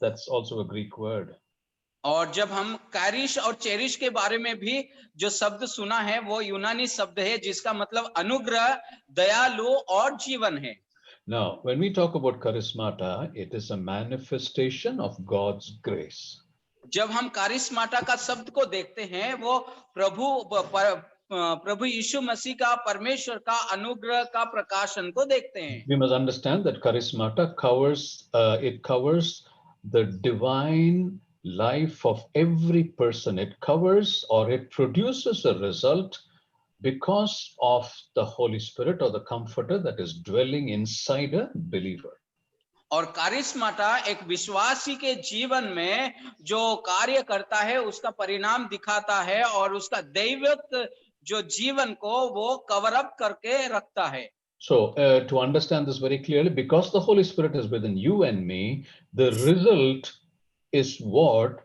[SPEAKER 1] That's also a Greek word.
[SPEAKER 2] और जब हम कैरिश और चेरिश के बारे में भी जो शब्द सुना है वो यूनानी शब्द है जिसका मतलब अनुग्रह, दयालु और जीवन है।
[SPEAKER 1] Now, when we talk about charismata, it is a manifestation of God's grace.
[SPEAKER 2] जब हम कारिश्माटा का शब्द को देखते हैं वो प्रभु यीशु मसीह का, परमेश्वर का अनुग्रह का प्रकाशन को देखते हैं।
[SPEAKER 1] We must understand that charismata covers the divine life of every person. It covers or it produces a result because of the Holy Spirit or the Comforter that is dwelling inside a believer.
[SPEAKER 2] और कारिश्माटा एक विश्वासी के जीवन में जो कार्य करता है उसका परिणाम दिखाता है और उसका दैवत्व जो जीवन को वो कवर अप करके रखता है।
[SPEAKER 1] So to understand this very clearly, because the Holy Spirit is within you and me, the result is what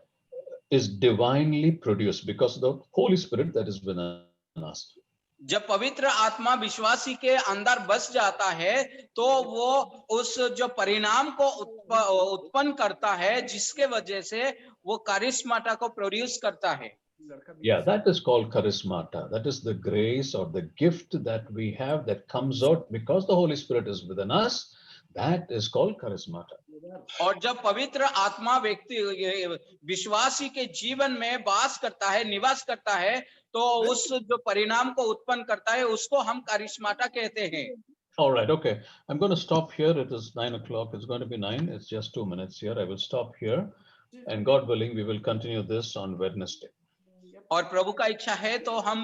[SPEAKER 1] is divinely produced because of the Holy Spirit that is within us.
[SPEAKER 2] जब पवित्र आत्मा विश्वासी के अंदर बस जाता है तो वो उस जो परिणाम को उत्पन्न करता है जिसके वजह से वो कारिश्माटा को प्रोड्यूस करता है।
[SPEAKER 1] Yeah, that is called charismata. That is the grace or the gift that we have that comes out because the Holy Spirit is within us. That is called charismata.
[SPEAKER 2] और जब पवित्र आत्मा व्यक्ति विश्वासी के जीवन में वास करता है, निवास करता है, तो उस जो परिणाम को उत्पन्न करता है उसको हम करिश्माटा कहते हैं।
[SPEAKER 1] All right, okay. I'm going to stop here. It is 9 o'clock. It's going to be 9. It's just 2 minutes here. I will stop here. And God willing, we will continue this on Wednesday.
[SPEAKER 2] और प्रभु का इच्छा है तो हम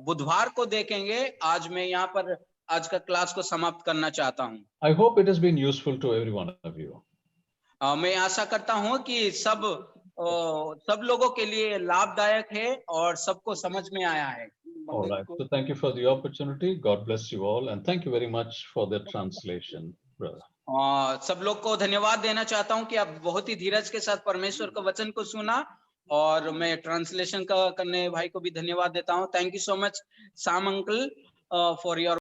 [SPEAKER 2] बुधवार को देखेंगे। आज मैं यहाँ पर आज का क्लास को समाप्त करना चाहता हूँ।
[SPEAKER 1] I hope it has been useful to every one of you.
[SPEAKER 2] मैं आशा करता हूँ कि सब लोगों के लिए लाभदायक है और सबको समझ में आया है।
[SPEAKER 1] All right. So thank you for the opportunity. God bless you all. And thank you very much for the translation, brother.
[SPEAKER 2] सब लोग को धन्यवाद देना चाहता हूँ कि आप बहुत ही धीरज के साथ परमेश्वर के वचन को सुना, और मैं ट्रांसलेशन करने भाई को भी धन्यवाद देता हूँ। Thank you so much, Sam uncle, for your